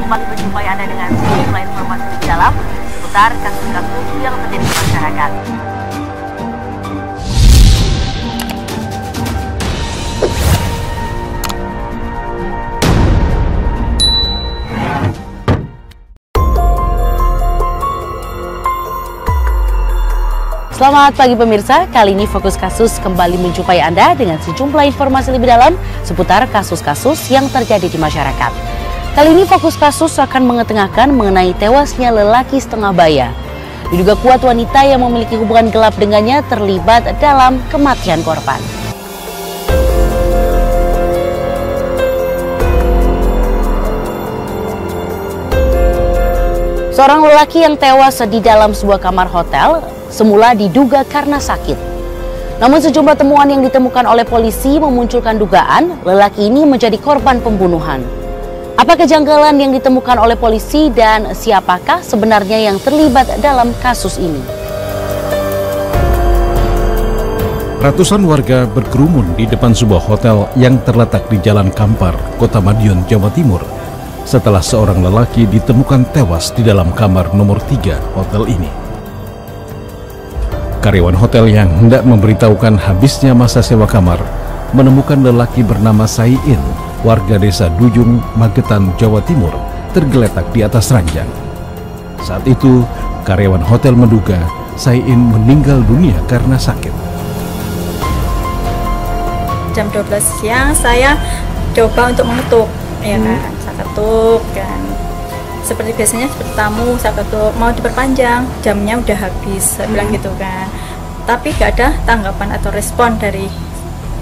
kembali menjumpai Anda dengan sejumlah informasi lebih dalam seputar kasus-kasus yang terjadi di masyarakat. Selamat pagi pemirsa, kali ini Fokus Kasus kembali menjumpai Anda dengan sejumlah informasi lebih dalam seputar kasus-kasus yang terjadi di masyarakat. Kali ini Fokus Kasus akan mengetengahkan mengenai tewasnya lelaki setengah baya. Diduga kuat wanita yang memiliki hubungan gelap dengannya terlibat dalam kematian korban. Seorang lelaki yang tewas di dalam sebuah kamar hotel semula diduga karena sakit. Namun sejumlah temuan yang ditemukan oleh polisi memunculkan dugaan lelaki ini menjadi korban pembunuhan. Apa kejanggalan yang ditemukan oleh polisi dan siapakah sebenarnya yang terlibat dalam kasus ini? Ratusan warga berkerumun di depan sebuah hotel yang terletak di Jalan Kampar, Kota Madiun, Jawa Timur, setelah seorang lelaki ditemukan tewas di dalam kamar nomor 3 hotel ini. Karyawan hotel yang hendak memberitahukan habisnya masa sewa kamar menemukan lelaki bernama Saiin, warga desa Dujung, Magetan, Jawa Timur, tergeletak di atas ranjang. Saat itu, karyawan hotel menduga Saiin meninggal dunia karena sakit. Jam 12 siang saya coba untuk mengetuk, ya kan, saya ketuk dan seperti biasanya seperti tamu, saya ketuk mau diperpanjang, jamnya udah habis, saya bilang gitu kan. Tapi gak ada tanggapan atau respon dari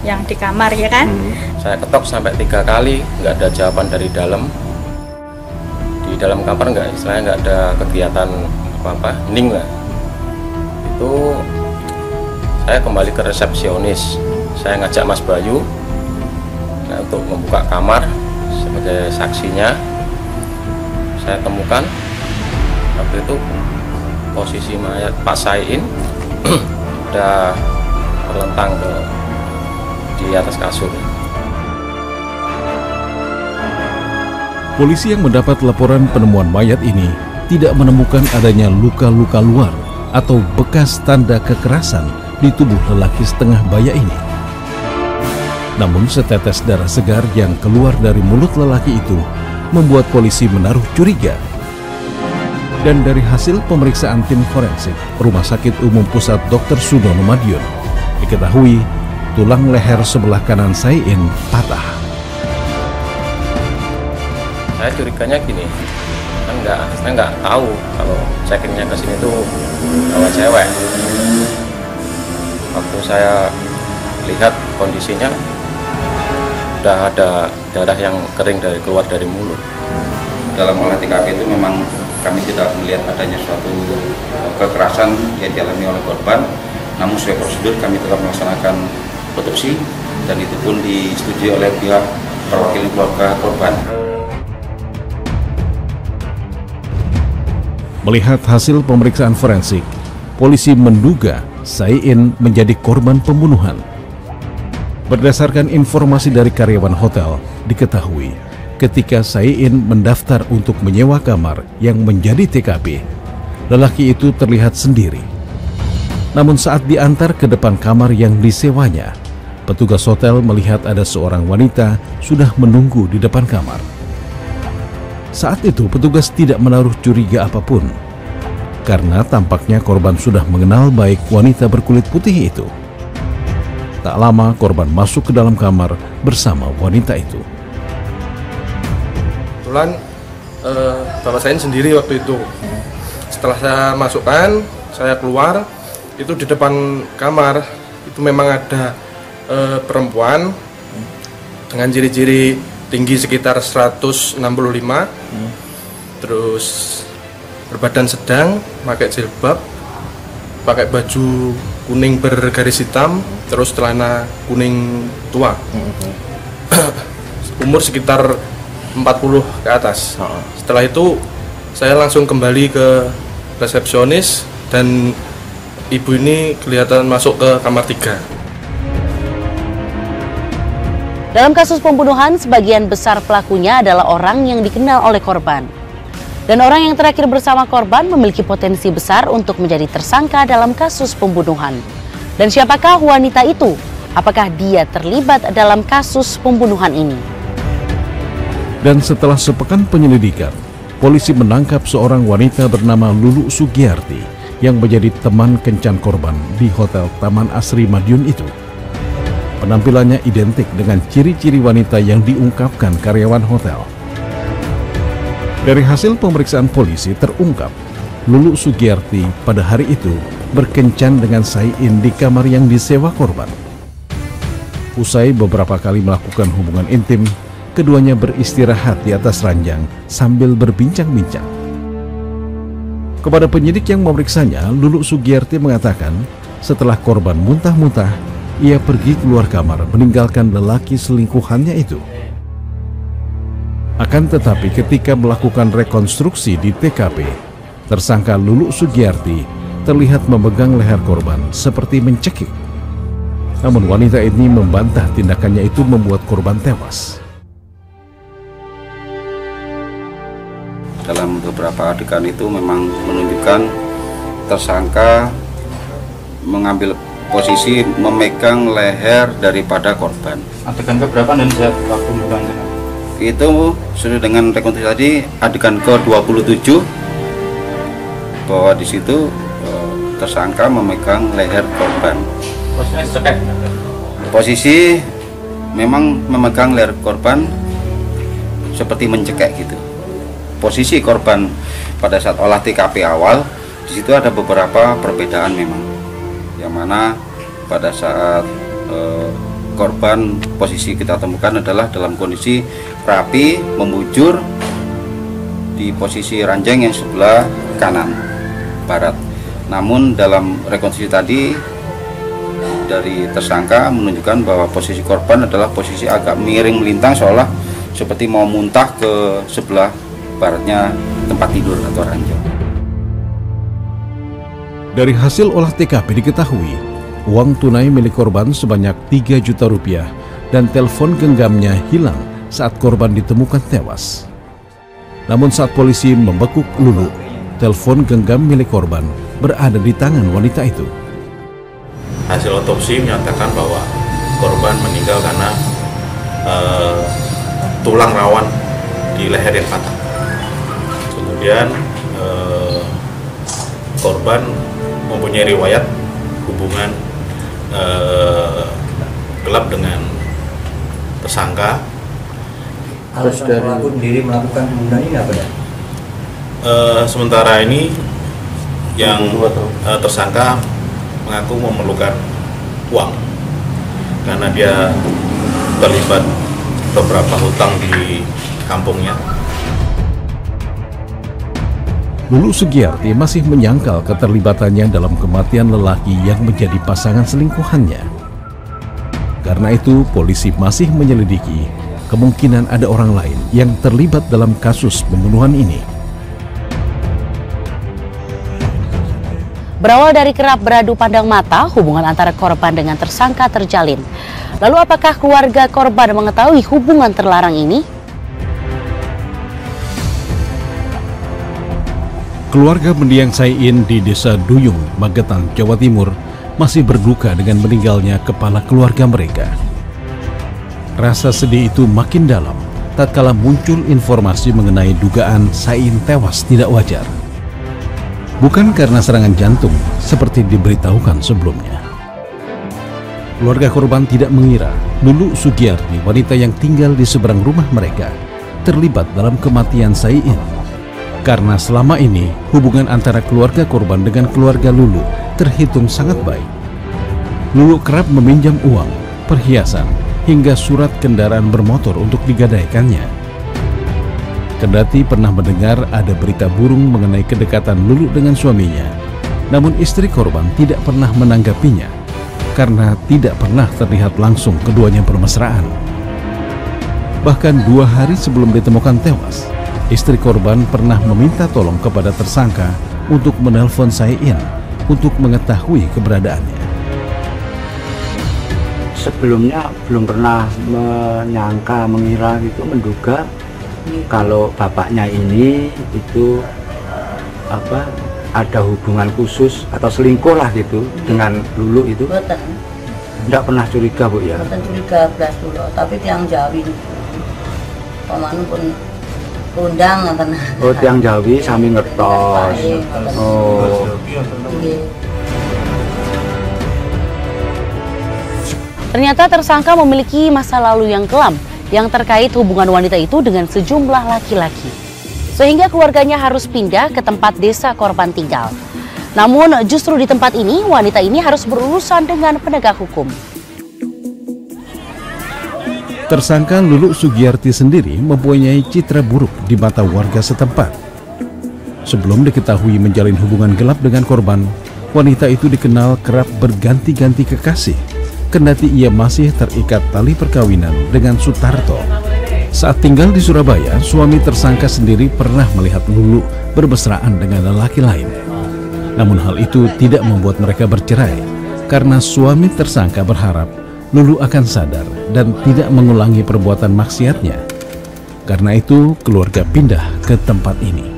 yang di kamar, ya kan. Saya ketok sampai 3 kali, nggak ada jawaban dari dalam. Di dalam kamar istilahnya nggak ada kegiatan apa-apa, hening lah. Itu saya kembali ke resepsionis, saya ngajak Mas Bayu untuk membuka kamar sebagai saksinya. Saya temukan waktu itu posisi mayat Pak Saiin udah terlentang di atas kasur. Polisi yang mendapat laporan penemuan mayat ini tidak menemukan adanya luka-luka luar atau bekas tanda kekerasan di tubuh lelaki setengah baya ini. Namun setetes darah segar yang keluar dari mulut lelaki itu membuat polisi menaruh curiga. Dan dari hasil pemeriksaan tim forensik Rumah Sakit Umum Pusat Dr. Sudono Madiun, diketahui tulang leher sebelah kanan Saiin patah. Saya curiganya gini, saya nggak tahu kalau checkingnya ke sini tuh bawa cewek. Waktu saya lihat kondisinya udah ada darah yang kering keluar dari mulut. Dalam olah TKP itu memang kami tidak melihat adanya suatu kekerasan yang dialami oleh korban. Namun sesuai prosedur kami tetap melaksanakan otopsi dan itu pun disetujui oleh pihak perwakilan keluarga korban. Melihat hasil pemeriksaan forensik, polisi menduga Saiin menjadi korban pembunuhan. Berdasarkan informasi dari karyawan hotel, diketahui ketika Saiin mendaftar untuk menyewa kamar yang menjadi TKP, lelaki itu terlihat sendiri. Namun saat diantar ke depan kamar yang disewanya, petugas hotel melihat ada seorang wanita sudah menunggu di depan kamar. Saat itu petugas tidak menaruh curiga apapun, karena tampaknya korban sudah mengenal baik wanita berkulit putih itu. Tak lama korban masuk ke dalam kamar bersama wanita itu. Kebetulan Bapak saya sendiri waktu itu. Setelah saya masukkan, saya keluar, itu di depan kamar itu memang ada perempuan dengan ciri-ciri tinggi sekitar 165, terus berbadan sedang, pakai jilbab, pakai baju kuning bergaris hitam, terus celana kuning tua. Umur sekitar 40 ke atas. Setelah itu saya langsung kembali ke resepsionis dan ibu ini kelihatan masuk ke kamar 3. Dalam kasus pembunuhan, sebagian besar pelakunya adalah orang yang dikenal oleh korban. Dan orang yang terakhir bersama korban memiliki potensi besar untuk menjadi tersangka dalam kasus pembunuhan. Dan siapakah wanita itu? Apakah dia terlibat dalam kasus pembunuhan ini? Dan setelah sepekan penyelidikan, polisi menangkap seorang wanita bernama Lulu Sugiyarti yang menjadi teman kencan korban di Hotel Taman Asri Madiun itu. Penampilannya identik dengan ciri-ciri wanita yang diungkapkan karyawan hotel. Dari hasil pemeriksaan polisi terungkap, Lulu Sugiyarti pada hari itu berkencan dengan Saiin di kamar yang disewa korban. Usai beberapa kali melakukan hubungan intim, keduanya beristirahat di atas ranjang sambil berbincang-bincang. Kepada penyidik yang memeriksanya, Lulu Sugiyarti mengatakan setelah korban muntah-muntah, ia pergi keluar kamar meninggalkan lelaki selingkuhannya itu. Akan tetapi ketika melakukan rekonstruksi di TKP, tersangka Lulu Sugiyarti terlihat memegang leher korban seperti mencekik. Namun wanita ini membantah tindakannya itu membuat korban tewas. Dalam beberapa adegan itu memang menunjukkan tersangka mengambil posisi memegang leher daripada korban. Adegan keberapa dan waktu memegang? Itu sudah dengan rekonstruksi tadi adegan ke-27 bahwa di situ tersangka memegang leher korban. Posisi memang memegang leher korban seperti mencekek gitu. Posisi korban pada saat olah TKP awal di situ ada beberapa perbedaan memang, yang mana pada saat korban posisi kita temukan adalah dalam kondisi rapi membujur di posisi ranjang yang sebelah kanan barat. Namun dalam rekonstruksi tadi dari tersangka menunjukkan bahwa posisi korban adalah posisi agak miring melintang seolah seperti mau muntah ke sebelah baratnya tempat tidur atau ranjang. Dari hasil olah TKP diketahui uang tunai milik korban sebanyak 3 juta rupiah dan telepon genggamnya hilang saat korban ditemukan tewas. Namun saat polisi membekuk Lulu, telepon genggam milik korban berada di tangan wanita itu. Hasil otopsi menyatakan bahwa korban meninggal karena tulang rawan di leher yang patah. Kemudian korban mempunyai riwayat hubungan gelap dengan tersangka. Harus dari pelaku sendiri melakukan pembunuhan ini apa ya? Sementara ini yang tersangka mengaku memerlukan uang karena dia terlibat beberapa hutang di kampungnya. Lulu Sugiyarti masih menyangkal keterlibatannya dalam kematian lelaki yang menjadi pasangan selingkuhannya. Karena itu, polisi masih menyelidiki kemungkinan ada orang lain yang terlibat dalam kasus pembunuhan ini. Berawal dari kerap beradu pandang mata, hubungan antara korban dengan tersangka terjalin. Lalu apakah keluarga korban mengetahui hubungan terlarang ini? Keluarga mendiang Saiin di Desa Duyung, Magetan, Jawa Timur masih berduka dengan meninggalnya kepala keluarga mereka. Rasa sedih itu makin dalam tatkala muncul informasi mengenai dugaan Saiin tewas tidak wajar. Bukan karena serangan jantung seperti diberitahukan sebelumnya. Keluarga korban tidak mengira Lulu Sugiyarti, wanita yang tinggal di seberang rumah mereka, terlibat dalam kematian Saiin. Karena selama ini hubungan antara keluarga korban dengan keluarga Lulu terhitung sangat baik. Lulu kerap meminjam uang, perhiasan, hingga surat kendaraan bermotor untuk digadaikannya. Kendati pernah mendengar ada berita burung mengenai kedekatan Lulu dengan suaminya, namun istri korban tidak pernah menanggapinya karena tidak pernah terlihat langsung keduanya bermesraan. Bahkan 2 hari sebelum ditemukan tewas, istri korban pernah meminta tolong kepada tersangka untuk menelpon Saiin untuk mengetahui keberadaannya. sebelumnya belum pernah mengira gitu, menduga kalau bapaknya ini itu ada hubungan khusus atau selingkuh lah gitu dengan Lulu itu. Tidak pernah curiga, Bu, ya? Bukan curiga belas dulu, tapi tiang Jawi pemanu pun undang nggak. Oh, tiang Jawi sami ngertos. Oh. Ternyata tersangka memiliki masa lalu yang kelam yang terkait hubungan wanita itu dengan sejumlah laki-laki. Sehingga keluarganya harus pindah ke tempat desa korban tinggal. Namun justru di tempat ini wanita ini harus berurusan dengan penegak hukum. Tersangka Lulu Sugiyarti sendiri mempunyai citra buruk di mata warga setempat. Sebelum diketahui menjalin hubungan gelap dengan korban, wanita itu dikenal kerap berganti-ganti kekasih, kendati ia masih terikat tali perkawinan dengan Sutarto. Saat tinggal di Surabaya, suami tersangka sendiri pernah melihat Lulu bermesraan dengan lelaki lain. Namun hal itu tidak membuat mereka bercerai, karena suami tersangka berharap Lulu akan sadar dan tidak mengulangi perbuatan maksiatnya. Karena itu, keluarga pindah ke tempat ini.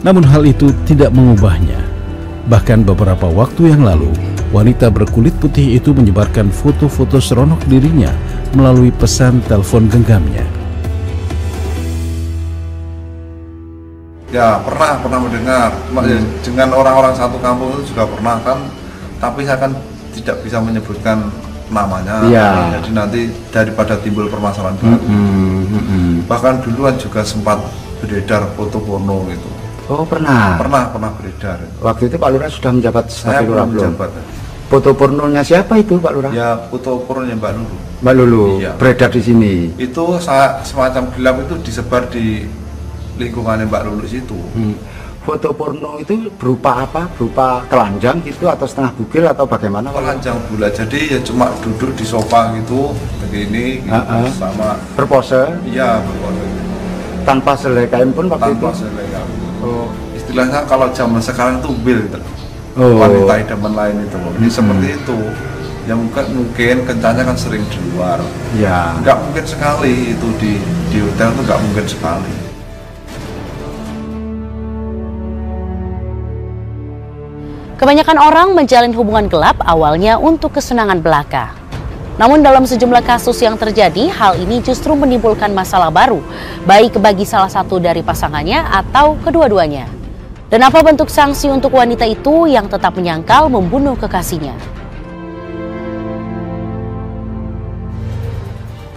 Namun hal itu tidak mengubahnya. Bahkan beberapa waktu yang lalu, wanita berkulit putih itu menyebarkan foto-foto seronok dirinya melalui pesan telepon genggamnya. Ya, pernah mendengar. Dengan orang-orang satu kampung itu juga pernah kan, tapi saya kan tidak bisa menyebutkan namanya. Ya. Jadi nanti daripada timbul permasalahan baru. Bahkan duluan juga sempat beredar foto porno gitu. Oh, pernah beredar. Waktu itu Pak Lurah sudah menjabat Saya sebagai Lurah belum? menjabat. Foto pornonya siapa itu, Pak Lurah? Ya, foto pornonya Mbak Lulu. Mbak Lulu, Iya. beredar di sini. Itu semacam gelap itu disebar di lingkungannya Mbak Lulu situ. Foto porno itu berupa apa? Berupa telanjang gitu atau setengah bugil atau bagaimana? Telanjang bulat, jadi ya cuma duduk di sofa gitu, begini, gitu, sama berpose? Iya, berpose. Tanpa selai kain pun waktu Tanpa itu? selai kain. Oh. Istilahnya kalau zaman sekarang itu bil gitu. Oh. Wanita idaman lain itu. Jadi seperti itu. Ya mungkin kencangnya kan sering di luar. Ya. Nggak mungkin sekali itu di hotel itu nggak mungkin sekali. Kebanyakan orang menjalin hubungan gelap awalnya untuk kesenangan belaka. Namun dalam sejumlah kasus yang terjadi, hal ini justru menimbulkan masalah baru, baik bagi salah satu dari pasangannya atau kedua-duanya. Dan apa bentuk sanksi untuk wanita itu yang tetap menyangkal membunuh kekasihnya?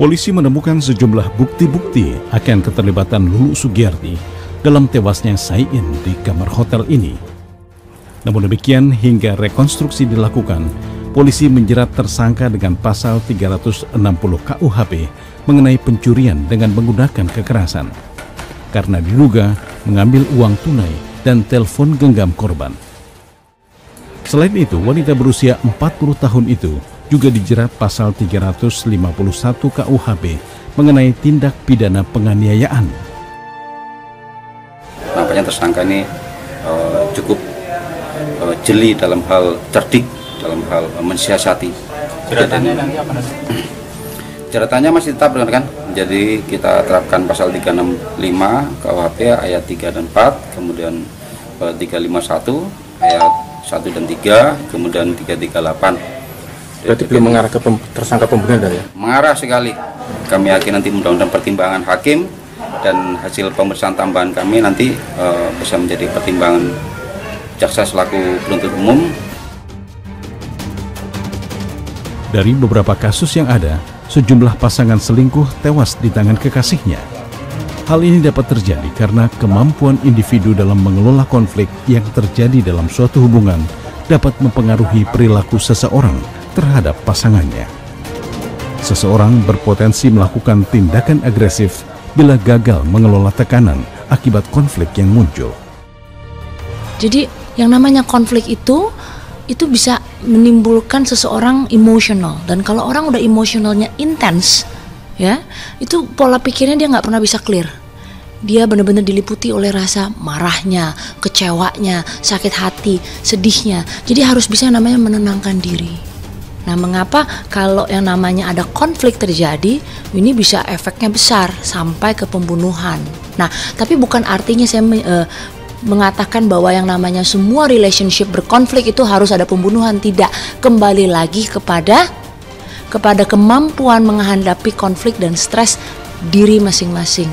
Polisi menemukan sejumlah bukti-bukti akan keterlibatan Lulu Sugiyarti dalam tewasnya Saiin di kamar hotel ini. Namun demikian, hingga rekonstruksi dilakukan, polisi menjerat tersangka dengan pasal 360 KUHP mengenai pencurian dengan menggunakan kekerasan, karena diduga mengambil uang tunai dan telepon genggam korban. Selain itu, wanita berusia 40 tahun itu juga dijerat pasal 351 KUHP mengenai tindak pidana penganiayaan. Nampaknya tersangka ini cukup jeli dalam hal cerdik, dalam hal mensiasati. Jeratannya nanti apa nanti? Jeratannya masih tetap kan? Jadi kita terapkan pasal 365 KUHP ayat 3 dan 4, kemudian 351 ayat 1 dan 3, kemudian 338. Berarti belum mengarah ke tersangka pembunuhan ya? Mengarah sekali. Kami yakin nanti mudah-mudahan pertimbangan hakim dan hasil pemeriksaan tambahan kami nanti bisa menjadi pertimbangan jaksa selaku penuntut umum. Dari beberapa kasus yang ada, sejumlah pasangan selingkuh tewas di tangan kekasihnya. Hal ini dapat terjadi karena kemampuan individu dalam mengelola konflik yang terjadi dalam suatu hubungan dapat mempengaruhi perilaku seseorang terhadap pasangannya. Seseorang berpotensi melakukan tindakan agresif bila gagal mengelola tekanan akibat konflik yang muncul. Jadi yang namanya konflik itu bisa menimbulkan seseorang emosional, dan kalau orang udah emosionalnya intens, ya itu pola pikirnya dia nggak pernah bisa clear. Dia benar-benar diliputi oleh rasa marahnya, kecewanya, sakit hati, sedihnya. Jadi harus bisa namanya menenangkan diri. Nah, mengapa kalau yang namanya ada konflik terjadi, ini bisa efeknya besar sampai ke pembunuhan. Nah, tapi bukan artinya saya mengatakan bahwa yang namanya semua relationship berkonflik itu harus ada pembunuhan. Tidak, kembali lagi kepada kemampuan menghadapi konflik dan stres diri masing-masing.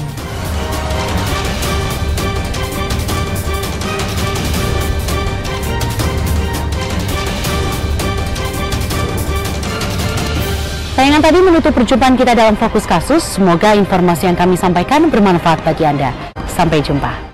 Tayangan tadi menutup perjumpaan kita dalam Fokus Kasus. Semoga informasi yang kami sampaikan bermanfaat bagi Anda. Sampai jumpa.